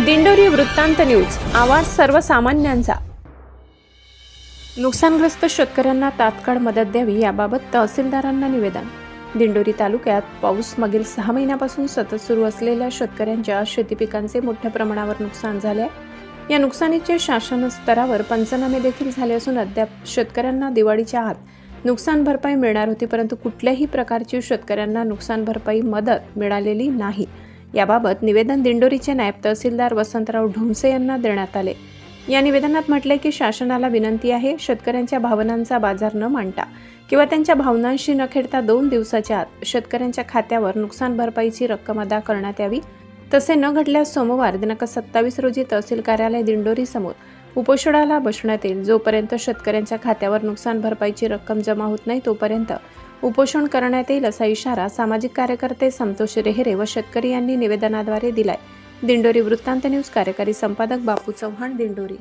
दिंडोरी वृत्तांत न्यूज, आवाज सर्वसामान्यांचा। नुकसानग्रस्त शेतकऱ्यांना तात्काळ मदत द्यावी याबाबत तहसीलदारांना निवेदन। दिंडोरी तालुक्यात पाऊस मागील 6 महिन्यापासून सतत सुरू असलेल्या शेतकऱ्यांच्या शेती पिकांचे मोठ्या प्रमाणावर नुकसान झाले आहे। या नुकसानीचे शासन स्तरावर पंचनामे देखील झाले असून अद्याप शेतकऱ्यांना दिवाळीच्या आत नुकसान भरपाई मिळणार होती, परंतु कुठल्याही प्रकारची शेतकऱ्यांना नुकसान भरपाई मदत मिळालेली नाही। याबाबत निवेदन दिंडोरीचे नायब तहसीलदार वसंतराव ढोंसे यांना देण्यात आले। या निवेदनात म्हटले की शासनाला विनंती आहे, शेतकऱ्यांच्या भावनांचा बाजार न मांडता किंवा त्यांच्या भावनांशी न खेळता 2 दिवसाच्या आत शेतकऱ्यांच्या खात्यावर नुकसान भरपाईची रक्कम अदा करण्यात यावी। तसे न घडल्यास सोमवार दिनांक 27 रोजी तहसील कार्यालय दिंडोरी समोर उपोषणाला बसण्यात येईल। जोपर्यंत शेतकऱ्यांच्या खात्यावर नुकसान भरपाईची रक्कम जमा होत नाही तोपर्यंत उपोषण करण्यात येईल, असा इशारा सामाजिक कार्यकर्ते संतोष रेहरे व शेतकरी यांनी निवेदनाद्वारे दिलाय। दिंडोरी वृत्तांत न्यूज कार्यकारी संपादक बापू चव्हाण, दिंडोरी।